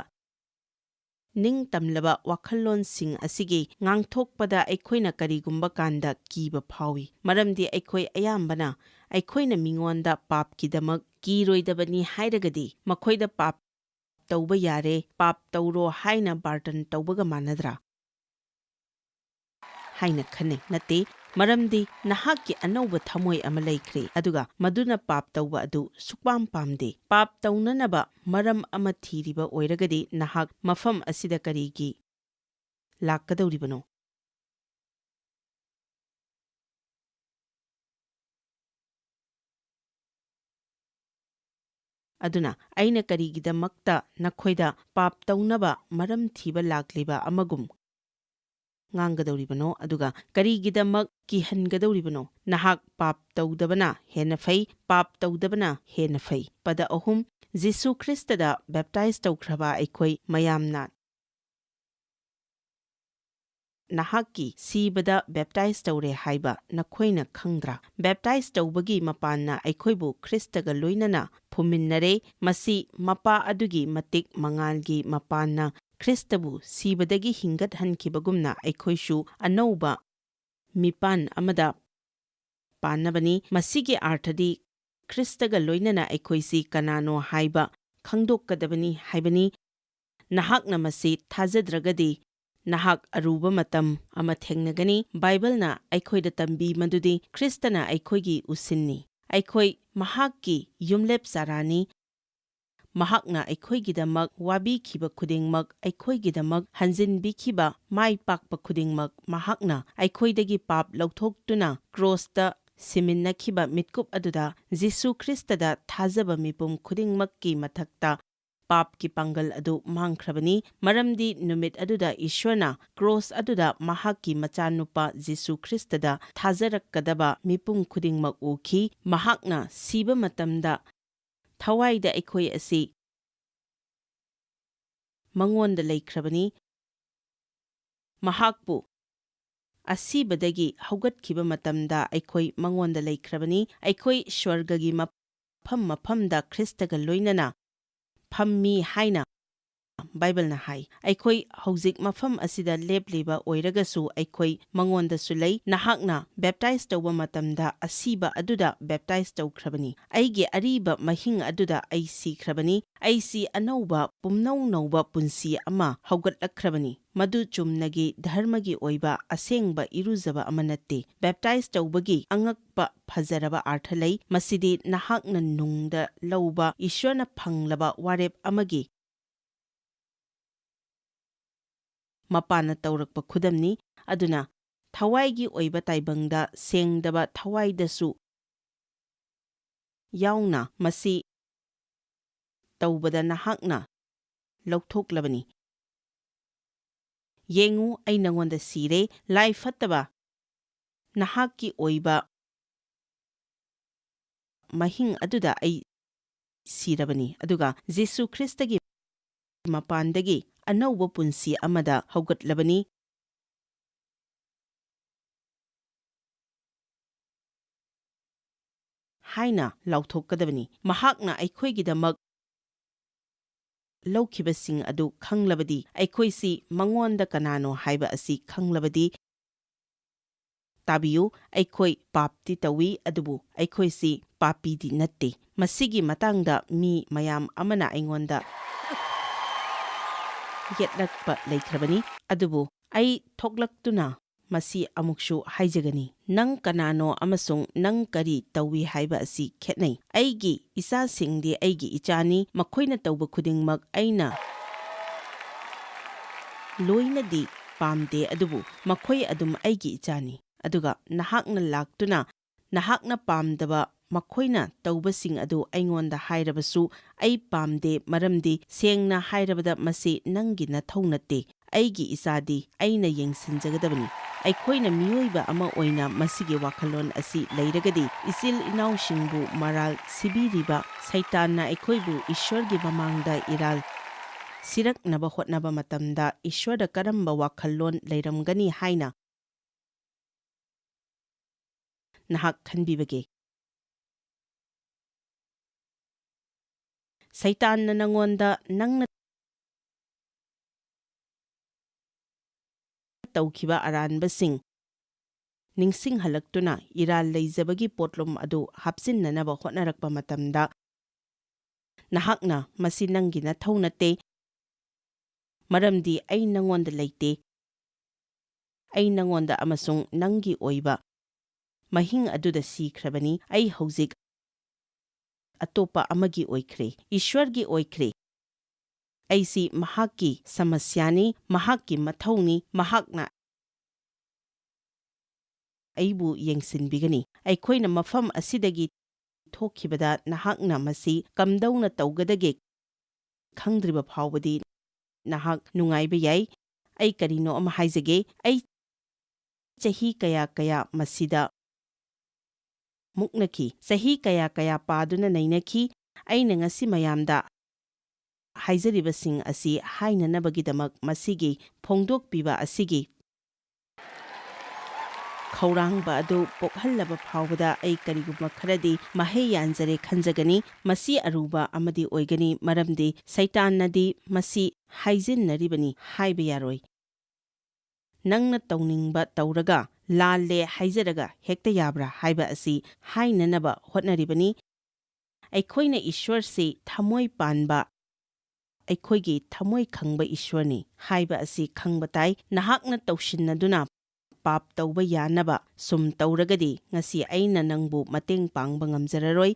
ꯅꯤꯡꯇꯝꯂꯕ ꯋꯥꯈꯜꯂꯣꯟꯁꯤꯡ ꯑꯁꯤꯒꯤ ꯉꯥꯡꯊꯣꯛꯄꯗ ꯑꯩꯈꯣꯏꯅ ꯀꯔꯤꯒꯨꯝꯕ ꯀꯥꯟꯗ ꯀꯤꯕ ꯐꯥꯎꯏ, ꯃꯔꯝꯗꯤ ꯑꯩꯈꯣꯏ ꯑꯌꯥꯝꯕꯅ ꯑꯩꯈꯣꯏꯅ ꯃꯤꯉꯣꯟꯗ ꯄꯥꯞꯀꯤꯗꯃꯛ ꯀꯤꯔꯣꯏꯗꯕꯅꯤ ꯍꯥꯏꯔꯒꯗꯤ ꯃꯈꯣꯏꯗ ꯄꯥꯞ ꯇꯧꯕ ꯌꯥꯔꯦ, ꯄꯥꯞ ꯇꯧꯔꯣ ꯍꯥꯏꯅ ꯕꯥꯔꯇꯟ ꯇꯧꯕꯒ ꯃꯥꯟꯅꯗ꯭ꯔꯥ ꯍꯥꯏꯅ ꯈꯟꯅꯩ꯫ ꯅꯠꯇꯦ, ꯃꯔꯝꯗꯤ ꯅꯍꯥꯛꯀꯤ ꯑꯅꯧꯕ ꯊꯃꯣꯏ ꯑꯃ ꯂꯩꯈ꯭ꯔꯦ, ꯑꯗꯨꯒ ꯃꯗꯨꯅ ꯄꯥꯞ ꯇꯧꯕ ꯑꯗꯨ ꯁꯨꯛꯄꯥꯝ ꯄꯥꯝꯗꯦ꯫ ꯄꯥꯞ ꯇꯧꯅꯅꯕ ꯃꯔꯝ ꯑꯃ ꯊꯤꯔꯤꯕ ꯑꯣꯏꯔꯒꯗꯤ ꯅꯍꯥꯛ ꯃꯐꯝ ꯑꯁꯤꯗ ꯀꯔꯤꯒꯤ ꯂꯥꯛꯀꯗꯧꯔꯤꯕꯅꯣ? ꯑꯗꯨꯅ ꯑꯩꯅ ꯀꯔꯤꯒꯤꯗꯃꯛꯇ ꯅꯈꯣꯏꯗ ꯄꯥꯞ ꯇꯧꯅꯕ ꯃꯔꯝ ꯊꯤꯕ ꯂꯥꯛꯂꯤꯕ ꯑꯃꯒꯨꯝ ꯉꯥꯡꯒꯗꯧꯔꯤꯕꯅꯣ? ꯑꯗꯨꯒ ꯀꯔꯤꯒꯤꯗꯃꯛ ꯀꯤꯍꯟꯒꯗꯧꯔꯤꯕꯅꯣ? ꯅꯍꯥꯛ ꯄꯥꯞ ꯇꯧꯗꯕꯅ ꯍꯦꯟꯅ ꯐꯩ, ꯄꯥꯞ ꯇꯧꯗꯕꯅ ꯍꯦꯟꯅ ꯐꯩ꯫ ꯄꯗ 3 ꯖꯤꯁꯨ ꯈ꯭ꯔꯤꯁꯇꯗ ꯕꯦꯞꯇꯥꯏꯖ ꯇꯧꯈ꯭ꯔꯕ ꯑꯩꯈꯣꯏ ꯃꯌꯥꯝꯅ ꯅꯍꯥꯛꯀꯤ ꯁꯤꯕꯗ ꯕꯦꯞꯇꯥꯏꯖ ꯇꯧꯔꯦ ꯍꯥꯏꯕ ꯅꯈꯣꯏꯅ ꯈꯪꯗ꯭ꯔꯥ? ꯕꯦꯞꯇꯥꯏꯖ ꯇꯧꯕꯒꯤ ꯃꯄꯥꯟꯅ ꯑꯩꯈꯣꯏꯕꯨ ꯈ꯭ꯔꯤꯁꯇꯒ ꯂꯣꯏꯅꯅ ꯐꯨꯝꯃꯤꯟꯅꯔꯦ꯫ ꯃꯁꯤ ꯃꯄꯥ ꯑꯗꯨꯒꯤ ꯃꯇꯤꯛ ꯃꯉꯥꯜꯒꯤ ꯃꯄꯥꯟꯅ ꯈ꯭ꯔꯤꯁꯇꯕꯨ ꯁꯤꯕꯗꯒꯤ ꯍꯤꯡꯒꯠꯍꯟꯈꯤꯕꯒꯨꯝꯅ ꯑꯩꯈꯣꯏꯁꯨ ꯑꯅꯧꯕ ꯃꯤꯄꯥꯟ ꯑꯃꯗ ꯄꯥꯟꯅꯕꯅꯤ꯫ ꯃꯁꯤꯒꯤ ꯑꯥꯔꯊꯗꯤ ꯈ꯭ꯔꯤꯁꯇꯒ ꯂꯣꯏꯅꯅ ꯑꯩꯈꯣꯏꯁꯤ ꯀꯅꯥꯅꯣ ꯍꯥꯏꯕ ꯈꯪꯗꯣꯛꯀꯗꯕꯅꯤ ꯍꯥꯏꯕꯅꯤ꯫ ꯅꯍꯥꯛꯅ ꯃꯁꯤ ꯊꯥꯖꯗ꯭ꯔꯒꯗꯤ ꯅꯍꯥꯛ ꯑꯔꯨꯕ ꯃꯇꯝ ꯑꯃ ꯊꯦꯡꯅꯒꯅꯤ꯫ ꯕꯥꯏꯕꯜꯅ ꯑꯩꯈꯣꯏꯗ ꯇꯝꯕꯤ ꯃꯗꯨꯗꯤ ꯈ꯭ꯔꯤꯁꯇꯅ ꯑꯩꯈꯣꯏꯒꯤ ꯎꯁꯤꯟꯅꯤ, ꯑꯩꯈꯣꯏ ꯃꯍꯥꯛꯀꯤ ꯌꯨꯝꯂꯦꯞ ꯆꯔꯥꯅꯤ꯫ ꯃꯍꯥꯛꯅ ꯑꯩꯈꯣꯏꯒꯤꯗꯃꯛ ꯋꯥꯕꯤꯈꯤꯕ ꯈꯨꯗꯤꯡꯃꯛ, ꯑꯩꯈꯣꯏꯒꯤꯗꯃꯛ ꯍꯟꯖꯤꯟꯕꯤꯈꯤꯕ ꯃꯥꯏ ꯄꯥꯛꯄ ꯈꯨꯗꯤꯡꯃꯛ, ꯃꯍꯥꯛꯅ ꯑꯩꯈꯣꯏꯗꯒꯤ ꯄꯥꯞ ꯂꯧꯊꯣꯛꯇꯨꯅ ꯀ꯭ꯔꯣꯁꯇ ꯁꯤꯃꯤꯟꯅꯈꯤꯕ ꯃꯤꯠꯀꯨꯞ ꯑꯗꯨꯗ ꯖꯤꯁꯨ ꯈ꯭ꯔꯤꯁꯇꯗ ꯊꯥꯖꯕ ꯃꯤꯄꯨꯝ ꯈꯨꯗꯤꯡꯃꯛꯀꯤ ꯃꯊꯛꯇ ꯄꯥꯞꯀꯤ ꯄꯥꯡꯒꯜ ꯑꯗꯨ ꯃꯥꯡꯈ꯭ꯔꯕꯅꯤ꯫ ꯃꯔꯝꯗꯤ ꯅꯨꯃꯤꯠ ꯑꯗꯨꯗ ꯏꯁ꯭ꯋꯔꯅ ꯀ꯭ꯔꯣꯁ ꯑꯗꯨꯗ ꯃꯍꯥꯛꯀꯤ ꯃꯆꯥꯅꯨꯄꯥ ꯖꯤꯁꯨ ꯈ꯭ꯔꯤꯁꯇꯗ ꯊꯥꯖꯔꯛꯀꯗꯕ ꯃꯤꯄꯨꯝ ꯈꯨꯗꯤꯡꯃꯛ ꯎꯈꯤ꯫ ꯃꯍꯥꯛꯅ ꯁꯤꯕ ꯃꯇꯝꯗ ꯊꯋꯥꯏꯗ ꯑꯩꯈꯣꯏ ꯑꯁꯤ ꯃꯉꯣꯟꯗ ꯂꯩꯈ꯭ꯔꯕꯅꯤ꯫ ꯃꯍꯥꯛꯄꯨ ꯑꯁꯤꯕꯗꯒꯤ ꯍꯧꯒꯠꯈꯤꯕ ꯃꯇꯝꯗ ꯑꯩꯈꯣꯏ ꯃꯉꯣꯟꯗ ꯂꯩꯈ꯭ꯔꯕꯅꯤ꯫ ꯑꯩꯈꯣꯏ ꯁ꯭ꯋꯔꯒꯒꯤ ꯃꯐꯝ ꯃꯐꯝꯗ ꯈ꯭ꯔꯤꯁꯇꯒ ꯂꯣꯏꯅꯅ ꯐꯝꯃꯤ ꯍꯥꯏꯅ ꯕꯥꯏꯕꯜꯅ ꯍꯥꯏ꯫ ꯑꯩꯈꯣꯏ ꯍꯧꯖꯤꯛ ꯃꯐꯝ ꯑꯁꯤꯗ ꯂꯦꯞꯂꯤꯕ ꯑꯣꯏꯔꯒꯁꯨ ꯑꯩꯈꯣꯏ ꯃꯉꯣꯟꯗꯁꯨ ꯂꯩ꯫ ꯅꯍꯥꯛꯅ ꯕꯦꯞꯇꯥꯏꯖ ꯇꯧꯕ ꯃꯇꯝꯗ ꯑꯁꯤꯕ ꯑꯗꯨꯗ ꯕꯦꯞꯇꯥꯏꯖ ꯇꯧꯈ꯭ꯔꯕꯅꯤ꯫ ꯑꯩꯒꯤ ꯑꯔꯤꯕ ꯃꯍꯤꯡ ꯑꯗꯨꯗ ꯑꯩ ꯁꯤꯈ꯭ꯔꯕꯅꯤ꯫ ꯑꯩꯁꯤ ꯑꯅꯧꯕ ꯄꯨꯝꯅꯧ ꯅꯧꯕ ꯄꯨꯟꯁꯤ ꯑꯃ ꯍꯧꯒꯠꯂꯛꯈ꯭ꯔꯕꯅꯤ꯫ ꯃꯗꯨ ꯆꯨꯝꯅꯒꯤ ꯙꯔꯃꯒꯤ ꯑꯣꯏꯕ ꯑꯁꯦꯡꯕ ꯏꯔꯨꯖꯕ ꯑꯃ ꯅꯠꯇꯦ꯫ ꯕꯦꯞꯇꯥꯏꯖ ꯇꯧꯕꯒꯤ ꯑꯉꯛꯄ ꯐꯖꯔꯕ ꯑꯥꯔꯊ ꯂꯩ꯫ ꯃꯁꯤꯗꯤ ꯅꯍꯥꯛꯅ ꯅꯨꯡꯗ ꯂꯧꯕ ꯏꯁ꯭ꯋꯔꯅ ꯐꯪꯂꯕ ꯋꯥꯔꯦꯞ ꯑꯃꯒꯤ ꯃꯄꯥꯟꯅ ꯇꯧꯔꯛꯄ ꯈꯨꯗꯝꯅꯤ꯫ ꯑꯗꯨꯅ ꯊꯋꯥꯏꯒꯤ ꯑꯣꯏꯕ ꯇꯥꯏꯕꯪꯗ ꯁꯦꯡꯗꯕ ꯊꯋꯥꯏꯗꯁꯨ ꯌꯥꯎꯅ ꯃꯁꯤ ꯇꯧꯕꯗ ꯅꯍꯥꯛꯅ ꯂꯧꯊꯣꯛꯂꯕꯅꯤ꯫ ꯌꯦꯡꯉꯨ, ꯑꯩ ꯅꯉꯣꯟꯗ ꯁꯤꯔꯦ꯫ ꯂꯥꯏ ꯐꯠꯇꯕ ꯅꯍꯥꯛꯀꯤ ꯑꯣꯏꯕ ꯃꯍꯤꯡ ꯑꯗꯨꯗ ꯑꯩ ꯁꯤꯔꯕꯅꯤ, ꯑꯗꯨꯒ ꯖꯤꯁꯨ ꯈ꯭ꯔꯤꯁꯇꯒꯤ ꯃꯄꯥꯟꯗꯒꯤ ꯑꯅꯧꯕ ꯄꯨꯟꯁꯤ ꯑꯃꯗ ꯍꯧꯒꯠꯂꯕꯅꯤ ꯍꯥꯏꯅ ꯂꯥꯎꯊꯣꯛꯀꯗꯕꯅꯤ꯫ ꯃꯍꯥꯛꯅ ꯑꯩꯈꯣꯏꯒꯤꯗꯃꯛ ꯂꯧꯈꯤꯕꯁꯤꯡ ꯑꯗꯨ ꯈꯪꯂꯕꯗꯤ, ꯑꯩꯈꯣꯏꯁꯤ ꯃꯉꯣꯟꯗ ꯀꯅꯥꯅꯣ ꯍꯥꯏꯕ ꯑꯁꯤ ꯈꯪꯂꯕꯗꯤ, ꯇꯥꯕꯤꯌꯨ, ꯑꯩꯈꯣꯏ ꯄꯥꯞꯇꯤ ꯇꯧꯏ, ꯑꯗꯨꯕꯨ ꯑꯩꯈꯣꯏꯁꯤ ꯄꯥꯄꯤꯗꯤ ꯅꯠꯇꯦ꯫ ꯃꯁꯤꯒꯤ ꯃꯇꯥꯡꯗ ꯃꯤ ꯃꯌꯥꯝ ꯑꯃꯅ ꯑꯩꯉꯣꯟꯗ ꯌꯦꯠꯂꯛꯄ ꯂꯩꯈ꯭ꯔꯕꯅꯤ, ꯑꯗꯨꯕꯨ ꯑꯩ ꯊꯣꯛꯂꯛꯇꯨꯅ ꯃꯁꯤ ꯑꯃꯨꯛꯁꯨ ꯍꯥꯏꯖꯒꯅꯤ꯫ ꯅꯪ ꯀꯅꯥꯅꯣ ꯑꯃꯁꯨꯡ ꯅꯪ ꯀꯔꯤ ꯇꯧꯏ ꯍꯥꯏꯕ ꯑꯁꯤ ꯈꯦꯠꯅꯩ꯫ ꯑꯩꯒꯤ ꯏꯆꯥꯁꯤꯡꯗꯤ ꯑꯩꯒꯤ ꯏꯆꯥꯅꯤ, ꯃꯈꯣꯏꯅ ꯇꯧꯕ ꯈꯨꯗꯤꯡꯃꯛ ꯑꯩꯅ ꯂꯣꯏꯅꯗꯤ ꯄꯥꯝꯗꯦ, ꯑꯗꯨꯕꯨ ꯃꯈꯣꯏ ꯑꯗꯨꯝ ꯑꯩꯒꯤ ꯏꯆꯥꯅꯤ꯫ ꯑꯗꯨꯒ ꯅꯍꯥꯛꯅ ꯂꯥꯛꯇꯨꯅ ꯅꯍꯥꯛꯅ ꯄꯥꯝꯗꯕ ꯃꯈꯣꯏꯅ ꯇꯧꯕꯁꯤꯡ ꯑꯗꯨ ꯑꯩꯉꯣꯟꯗ ꯍꯥꯏꯔꯕꯁꯨ ꯑꯩ ꯄꯥꯝꯗꯦ, ꯃꯔꯝꯗꯤ ꯁꯦꯡꯅ ꯍꯥꯏꯔꯕꯗ ꯃꯁꯤ ꯅꯪꯒꯤ ꯅꯊꯧ ꯅꯠꯇꯦ꯫ ꯑꯩꯒꯤ ꯏꯆꯥꯗꯤ ꯑꯩꯅ ꯌꯦꯡꯁꯤꯟꯖꯒꯗꯕꯅꯤ꯫ ꯑꯩꯈꯣꯏꯅ ꯃꯤꯑꯣꯏꯕ ꯑꯃ ꯑꯣꯏꯅ ꯃꯁꯤꯒꯤ ꯋꯥꯈꯜꯂꯣꯟ ꯑꯁꯤ ꯂꯩꯔꯒꯗꯤ, ꯏꯆꯤꯜ ꯏꯅꯥꯎꯁꯤꯡꯕꯨ ꯃꯔꯥꯜ ꯁꯤꯕꯤꯔꯤꯕ ꯁꯩꯇꯥꯟꯅ ꯑꯩꯈꯣꯏꯕꯨ ꯏꯁ꯭ꯋꯔꯒꯤ ꯃꯃꯥꯡꯗ ꯏꯔꯥꯜ ꯁꯤꯔꯛꯅꯕ ꯍꯣꯠꯅꯕ ꯃꯇꯝꯗ ꯏꯁ꯭ꯋꯔꯗ ꯀꯔꯝꯕ ꯋꯥꯈꯜꯂꯣꯟ ꯂꯩꯔꯝꯒꯅꯤ ꯍꯥꯏꯅ ꯅꯍꯥꯛ ꯈꯟꯕꯤꯕꯒꯦ? ꯁꯩꯇꯥꯟꯅ ꯅꯉꯣꯟꯗ ꯅꯪꯅ ꯇꯧꯈꯤꯕ ꯑꯔꯥꯟꯕꯁꯤꯡ ꯅꯤꯡꯁꯤꯡꯍꯜꯂꯛꯇꯨꯅ ꯏꯔꯥꯜ ꯂꯩꯖꯕꯒꯤ ꯄꯣꯠꯂꯨꯝ ꯑꯗꯨ ꯍꯥꯞꯆꯤꯟꯅꯅꯕ ꯍꯣꯠꯅꯔꯛꯄ ꯃꯇꯝꯗ, ꯅꯍꯥꯛꯅ ꯃꯁꯤ ꯅꯪꯒꯤ ꯅꯊꯧ ꯅꯠꯇꯦ, ꯃꯔꯝꯗꯤ ꯑꯩ ꯅꯉꯣꯟꯗ ꯂꯩꯇꯦ꯫ ꯑꯩ ꯅꯉꯣꯟꯗ ꯑꯃꯁꯨꯡ ꯅꯪꯒꯤ ꯑꯣꯏꯕ ꯃꯍꯤꯡ ꯑꯗꯨꯗ ꯁꯤꯈ꯭ꯔꯕꯅꯤ꯫ ꯑꯩ ꯍꯧꯖꯤꯛ ꯑꯇꯣꯞꯄ ꯑꯃꯒꯤ ꯑꯣꯏꯈ꯭ꯔꯦ, ꯏꯁ꯭ꯋꯔꯒꯤ ꯑꯣꯏꯈ꯭ꯔꯦ꯫ ꯑꯩꯁꯤ ꯃꯍꯥꯛꯀꯤ ꯁꯃꯁ꯭ꯌꯥꯅꯤ, ꯃꯍꯥꯛꯀꯤ ꯃꯊꯧꯅꯤ, ꯃꯍꯥꯛꯅ ꯑꯩꯕꯨ ꯌꯦꯡꯁꯤꯟꯕꯤꯒꯅꯤ꯫ ꯑꯩꯈꯣꯏꯅ ꯃꯐꯝ ꯑꯁꯤꯗꯒꯤ ꯊꯣꯛꯈꯤꯕꯗ ꯅꯍꯥꯛꯅ ꯃꯁꯤ ꯀꯝꯗꯧꯅ ꯇꯧꯒꯗꯒꯦ ꯈꯪꯗ꯭ꯔꯤꯕ ꯐꯥꯎꯕꯗꯤ ꯅꯍꯥꯛ ꯅꯨꯡꯉꯥꯏꯕ ꯌꯥꯏ꯫ ꯑꯩ ꯀꯔꯤꯅꯣ ꯑꯃ ꯍꯥꯏꯖꯒꯦ, ꯑꯩ ꯆꯍꯤ ꯀꯌꯥ ꯃꯁꯤꯗ ꯃꯨꯛꯅꯈꯤ, ꯆꯍꯤ ꯀꯌꯥ ꯄꯥꯗꯨꯅ ꯅꯩꯅꯈꯤ꯫ ꯑꯩꯅ ꯉꯁꯤ ꯃꯌꯥꯝꯗ ꯍꯥꯏꯖꯔꯤꯕꯁꯤꯡ ꯑꯁꯤ ꯍꯥꯏꯅꯅꯕꯒꯤꯗꯃꯛ ꯃꯁꯤꯒꯤ ꯐꯣꯡꯗꯣꯛꯄꯤꯕ ꯑꯁꯤꯒꯤ ꯈꯧꯔꯥꯡꯕ ꯑꯗꯨ ꯄꯣꯛꯍꯜꯂꯕ ꯐꯥꯎꯕꯗ ꯑꯩ ꯀꯔꯤꯒꯨꯝꯕ ꯈꯔꯗꯤ ꯃꯍꯩ ꯌꯥꯟꯖꯔꯦ ꯈꯟꯖꯒꯅꯤ꯫ ꯃꯁꯤ ꯑꯔꯨꯕ ꯑꯃꯗꯤ ꯑꯣꯏꯒꯅꯤ, ꯃꯔꯝꯗꯤ ꯁꯩꯇꯥꯟꯅꯗꯤ ꯃꯁꯤ ꯍꯥꯏꯖꯤꯟꯅꯔꯤꯕꯅꯤ ꯍꯥꯏꯕ ꯌꯥꯔꯣꯏ꯫ ꯅꯪꯅ ꯇꯧꯅꯤꯡꯕ ꯇꯧꯔꯒ ꯂꯥꯜꯂꯦ ꯍꯥꯏꯖꯔꯒ ꯍꯦꯛꯇ ꯌꯥꯕ꯭ꯔꯥ ꯍꯥꯏꯕ ꯑꯁꯤ ꯍꯥꯏꯅꯅꯕ ꯍꯣꯠꯅꯔꯤꯕꯅꯤ꯫ ꯑꯩꯈꯣꯏꯅ ꯏꯁ꯭ꯋꯔꯁꯤ ꯊꯃꯣꯏ ꯄꯥꯟꯕ, ꯑꯩꯈꯣꯏꯒꯤ ꯊꯃꯣꯏ ꯈꯪꯕ ꯏꯁ꯭ꯋꯔꯅꯤ ꯍꯥꯏꯕ ꯑꯁꯤ ꯈꯪꯕ ꯇꯥꯏ꯫ ꯅꯍꯥꯛꯅ ꯇꯧꯁꯤꯟꯅꯗꯨꯅ ꯄꯥꯞ ꯇꯧꯕ ꯌꯥꯅꯕ ꯁꯨꯝ ꯇꯧꯔꯒꯗꯤ ꯉꯁꯤ ꯑꯩꯅ ꯅꯪꯕꯨ ꯃꯇꯦꯡ ꯄꯥꯡꯕ ꯉꯝꯖꯔꯔꯣꯏ꯫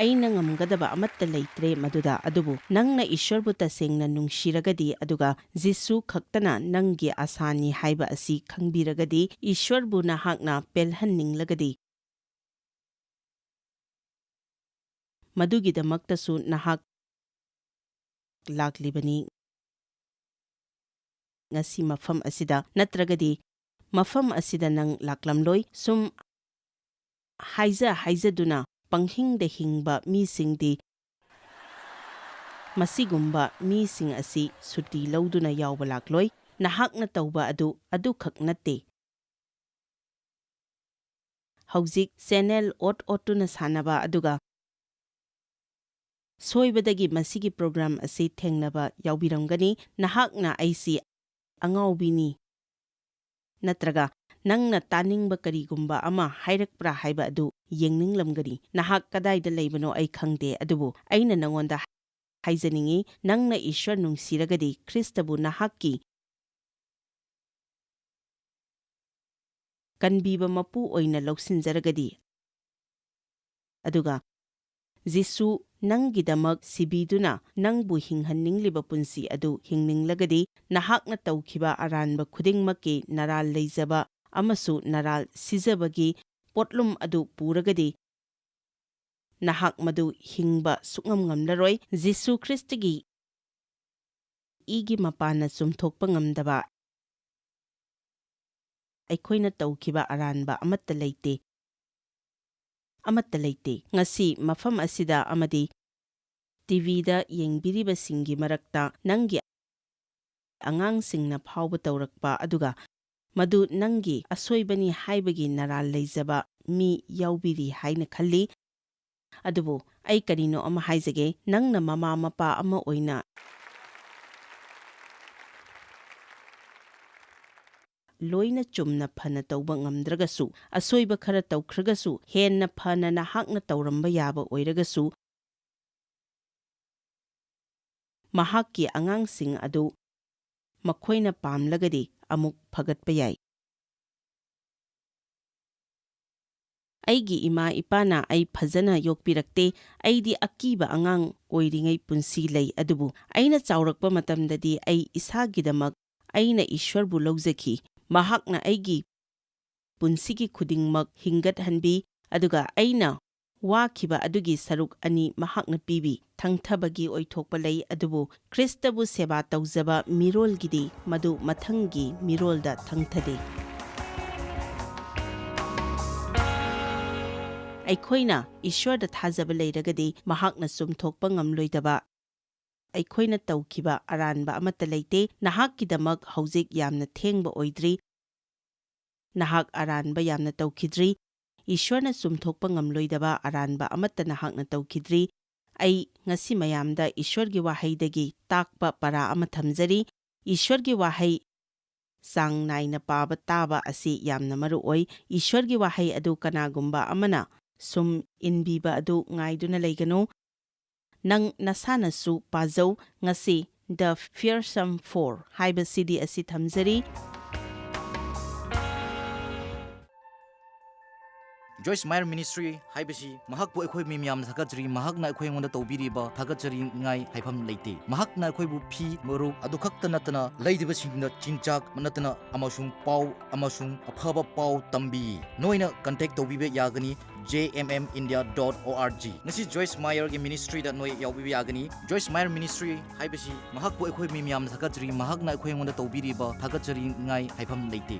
ꯑꯩꯅ ꯉꯝꯒꯗꯕ ꯑꯃꯠꯇ ꯂꯩꯇ꯭ꯔꯦ ꯃꯗꯨꯗ꯫ ꯑꯗꯨꯕꯨ ꯅꯪꯅ ꯏꯁ꯭ꯋꯔꯕꯨ ꯇꯁꯦꯡꯅ ꯅꯨꯡꯁꯤꯔꯒꯗꯤ, ꯑꯗꯨꯒ ꯖꯤꯁꯨ ꯈꯛꯇꯅ ꯅꯪꯒꯤ ꯑꯥꯁꯥꯅꯤ ꯍꯥꯏꯕ ꯑꯁꯤ ꯈꯪꯕꯤꯔꯒꯗꯤ, ꯏꯁ꯭ꯋꯔꯕꯨ ꯅꯍꯥꯛꯅ ꯄꯦꯜꯍꯟꯅꯤꯡꯂꯒꯗꯤ, ꯃꯗꯨꯒꯤꯗꯃꯛꯇꯁꯨ ꯅꯍꯥꯛ ꯂꯥꯛꯂꯤꯕꯅꯤ ꯉꯁꯤ ꯃꯐꯝ ꯑꯁꯤꯗ꯫ ꯅꯠꯇ꯭ꯔꯒꯗꯤ ꯃꯐꯝ ꯑꯁꯤꯗ ꯅꯪ ꯂꯥꯛꯂꯝꯂꯣꯏ꯫ ꯁꯨꯝ ꯍꯥꯏꯖꯗꯨꯅ ꯄꯪꯍꯤꯡꯗ ꯍꯤꯡꯕ ꯃꯤꯁꯤꯡꯗꯤ ꯃꯁꯤꯒꯨꯝꯕ ꯃꯤꯁꯤꯡ ꯑꯁꯤ ꯁꯨꯇꯤ ꯂꯧꯗꯨꯅ ꯌꯥꯎꯕ ꯂꯥꯛꯂꯣꯏ꯫ ꯅꯍꯥꯛꯅ ꯇꯧꯕ ꯑꯗꯨꯈꯛ ꯅꯠꯇꯦ꯫ ꯍꯧꯖꯤꯛ ꯆꯦꯅꯦꯜ ꯑꯣꯠꯇꯨꯅ ꯁꯥꯟꯅꯕ, ꯑꯗꯨꯒ ꯁꯣꯏꯕꯗꯒꯤ ꯃꯁꯤꯒꯤ ꯄ꯭ꯔꯣꯒ꯭ꯔꯥꯝ ꯑꯁꯤ ꯊꯦꯡꯅꯕ ꯌꯥꯎꯕꯤꯔꯝꯒꯅꯤ꯫ ꯅꯍꯥꯛꯅ ꯑꯩꯁꯤ ꯑꯉꯥꯎꯕꯤꯅꯤ ꯅꯠꯇ꯭ꯔꯒ ꯅꯪꯅ ꯇꯥꯅꯤꯡꯕ ꯀꯔꯤꯒꯨꯝꯕ ꯑꯃ ꯍꯥꯏꯔꯛꯄ꯭ꯔꯥ ꯍꯥꯏꯕ ꯑꯗꯨ ꯌꯦꯡꯅꯤꯡꯂꯝꯒꯅꯤ꯫ ꯅꯍꯥꯛ ꯀꯗꯥꯏꯗ ꯂꯩꯕꯅꯣ ꯑꯩ ꯈꯪꯗꯦ, ꯑꯗꯨꯕꯨ ꯑꯩꯅ ꯅꯉꯣꯟꯗ ꯍꯥꯏꯖꯅꯤꯡꯉꯤ, ꯅꯪꯅ ꯏꯁ꯭ꯋꯔ ꯅꯨꯡꯁꯤꯔꯒꯗꯤ, ꯈ꯭ꯔꯤꯁꯇꯕꯨ ꯅꯍꯥꯛꯀꯤ ꯀꯟꯕꯤꯕ ꯃꯄꯨ ꯑꯣꯏꯅ ꯂꯧꯁꯤꯟꯖꯔꯒꯗꯤ, ꯑꯗꯨꯒ ꯖꯤꯁꯨ ꯅꯪꯒꯤꯗꯃꯛ ꯁꯤꯕꯤꯗꯨꯅ ꯅꯪꯕꯨ ꯍꯤꯡꯍꯟꯅꯤꯡꯂꯤꯕ ꯄꯨꯟꯁꯤ ꯑꯗꯨ ꯍꯤꯡꯅꯤꯡꯂꯒꯗꯤ, ꯅꯍꯥꯛꯅ ꯇꯧꯈꯤꯕ ꯑꯔꯥꯟꯕ ꯈꯨꯗꯤꯡꯃꯛꯀꯤ ꯅꯔꯥꯜ ꯂꯩꯖꯕ ꯑꯃꯁꯨꯡ ꯅꯔꯥꯜ ꯁꯤꯖꯕꯒꯤ ꯄꯣꯠꯂꯨꯝ ꯑꯗꯨ ꯄꯨꯔꯒꯗꯤ, ꯅꯍꯥꯛ ꯃꯗꯨ ꯍꯤꯡꯕ ꯁꯨꯛꯉꯝ ꯉꯝꯂꯔꯣꯏ꯫ ꯖꯤꯁꯨ ꯈ꯭ꯔꯤꯁꯇꯒꯤ ꯏꯒꯤ ꯃꯄꯥꯟꯅ ꯆꯨꯝꯊꯣꯛꯄ ꯉꯝꯗꯕ ꯑꯩꯈꯣꯏꯅ ꯇꯧꯈꯤꯕ ꯑꯔꯥꯟꯕ ꯑꯃꯠꯇ ꯂꯩꯇꯦ꯫ ꯉꯁꯤ ꯃꯐꯝ ꯑꯁꯤꯗ ꯑꯃꯗꯤ ꯇꯤꯚꯤꯗ ꯌꯦꯡꯕꯤꯔꯤꯕꯁꯤꯡꯒꯤ ꯃꯔꯛꯇ ꯅꯪꯒꯤ ꯑꯉꯥꯡꯁꯤꯡꯅ ꯐꯥꯎꯕ ꯇꯧꯔꯛꯄ, ꯑꯗꯨꯒ ꯃꯗꯨ ꯅꯪꯒꯤ ꯑꯁꯣꯏꯕꯅꯤ ꯍꯥꯏꯕꯒꯤ ꯅꯔꯥꯜ ꯂꯩꯖꯕ ꯃꯤ ꯌꯥꯎꯕꯤꯔꯤ ꯍꯥꯏꯅ ꯈꯜꯂꯤ꯫ ꯑꯗꯨꯕꯨ ꯑꯩ ꯀꯔꯤꯅꯣ ꯑꯃ ꯍꯥꯏꯖꯒꯦ, ꯅꯪꯅ ꯃꯃꯥ ꯃꯄꯥ ꯑꯃ ꯑꯣꯏꯅ ꯂꯣꯏꯅ ꯆꯨꯝꯅ ꯐꯅ ꯇꯧꯕ ꯉꯝꯗ꯭ꯔꯒꯁꯨ, ꯑꯁꯣꯏꯕ ꯈꯔ ꯇꯧꯈ꯭ꯔꯒꯁꯨ, ꯍꯦꯟꯅ ꯐꯅ ꯅꯍꯥꯛꯅ ꯇꯧꯔꯝꯕ ꯌꯥꯕ ꯑꯣꯏꯔꯒꯁꯨ, ꯃꯍꯥꯛꯀꯤ ꯑꯉꯥꯡꯁꯤꯡ ꯑꯗꯨ ꯃꯈꯣꯏꯅ ꯄꯥꯝꯂꯒꯗꯤ ꯑꯃꯨꯛ ꯐꯒꯠꯄ ꯌꯥꯏ꯫ ꯑꯩꯒꯤ ꯏꯃꯥ ꯏꯄꯥꯅ ꯑꯩ ꯐꯖꯅ ꯌꯣꯛꯄꯤꯔꯛꯇꯦ꯫ ꯑꯩꯗꯤ ꯑꯀꯤꯕ ꯑꯉꯥꯡ ꯑꯣꯏꯔꯤꯉꯩ ꯄꯨꯟꯁꯤ ꯂꯩ, ꯑꯗꯨꯕꯨ ꯑꯩꯅ ꯆꯥꯎꯔꯛꯄ ꯃꯇꯝꯗꯗꯤ ꯑꯩ ꯏꯁꯥꯒꯤꯗꯃꯛ ꯑꯩꯅ ꯏꯁ꯭ꯋꯔꯕꯨ ꯂꯧꯖꯈꯤ꯫ ꯃꯍꯥꯛꯅ ꯑꯩꯒꯤ ꯄꯨꯟꯁꯤꯒꯤ ꯈꯨꯗꯤꯡꯃꯛ ꯍꯤꯡꯒꯠꯍꯟꯕꯤ, ꯑꯗꯨꯒ ꯑꯩꯅ ꯋꯥꯈꯤꯕ ꯑꯗꯨꯒꯤ ꯁꯔꯨꯛ 2 ꯃꯍꯥꯛꯅ ꯄꯤꯕꯤ꯫ ꯊꯪꯊꯕꯒꯤ ꯑꯣꯏꯊꯣꯛꯄ ꯂꯩ, ꯑꯗꯨꯕꯨ ꯈ꯭ꯔꯤꯁꯇꯕꯨ ꯁꯦꯕꯥ ꯇꯧꯖꯕ ꯃꯤꯔꯣꯜꯒꯤꯗꯤ ꯃꯗꯨ ꯃꯊꯪꯒꯤ ꯃꯤꯔꯣꯜꯗ ꯊꯪꯊꯗꯦ꯫ ꯑꯩꯈꯣꯏꯅ ꯏꯁ꯭ꯋꯔꯗ ꯊꯥꯖꯕ ꯂꯩꯔꯒꯗꯤ ꯃꯍꯥꯛꯅ ꯆꯨꯝꯊꯣꯛꯄ ꯉꯝꯂꯣꯏꯗꯕ ꯑꯩꯈꯣꯏꯅ ꯇꯧꯈꯤꯕ ꯑꯔꯥꯟꯕ ꯑꯃꯠꯇ ꯂꯩꯇꯦ꯫ ꯅꯍꯥꯛꯀꯤꯗꯃꯛ ꯍꯧꯖꯤꯛ ꯌꯥꯝꯅ ꯊꯦꯡꯕ ꯑꯣꯏꯗ꯭ꯔꯤ꯫ ꯅꯍꯥꯛ ꯑꯔꯥꯟꯕ ꯌꯥꯝꯅ ꯇꯧꯈꯤꯗ꯭ꯔꯤ꯫ ꯏꯁ꯭ꯋꯔꯅ ꯆꯨꯝꯊꯣꯛꯄ ꯉꯝꯂꯣꯏꯗꯕ ꯑꯔꯥꯟꯕ ꯑꯃꯠꯇ ꯅꯍꯥꯛꯅ ꯇꯧꯈꯤꯗ꯭ꯔꯤ꯫ ꯑꯩ ꯉꯁꯤ ꯃꯌꯥꯝꯗ ꯏꯁ꯭ꯋꯔꯒꯤ ꯋꯥꯍꯩꯗꯒꯤ ꯇꯥꯛꯄ ꯄꯔꯥ ꯑꯃ ꯊꯝꯖꯔꯤ꯫ ꯏꯁ꯭ꯋꯔꯒꯤ ꯋꯥꯍꯩ ꯆꯥꯡ ꯅꯥꯏꯅ ꯄꯥꯕ ꯇꯥꯕ ꯑꯁꯤ ꯌꯥꯝꯅ ꯃꯔꯨ ꯑꯣꯏ꯫ ꯏꯁ꯭ꯋꯔꯒꯤ ꯋꯥꯍꯩ ꯑꯗꯨ ꯀꯅꯥꯒꯨꯝꯕ ꯑꯃꯅ ꯁꯨꯝ ꯏꯟꯕꯤꯕ ꯑꯗꯨ ꯉꯥꯏꯗꯨꯅ ꯂꯩꯒꯅꯨ꯫ ꯅꯪ ꯅꯁꯥꯅꯁꯨ ꯄꯥꯖꯧ꯫ ꯉꯁꯤ ꯗ ꯐꯤꯌꯔꯁꯝ 4 ꯍꯥꯏꯕ CD ꯑꯁꯤ ꯊꯝꯖꯔꯤ꯫ Joyce Meyer Ministry haibasi mahakpu akhoi mi miyam thakachri mahakna akhoi ngonda tawbiriba thakachri ngai haifam leite mahakna akhoi bu phi moru adu khakta natana leidiba singna chinchak manatana amasung pau amasung aphaba pau tambi noina contact tawbibe yagani jmmindia.org ngasi Joyce Meyer gi ministry da noi yawbibe yagani Joyce Meyer Ministry haibasi mahakpu akhoi mi miyam thakachri mahakna akhoi ngonda tawbiriba thakachri ngai haifam leite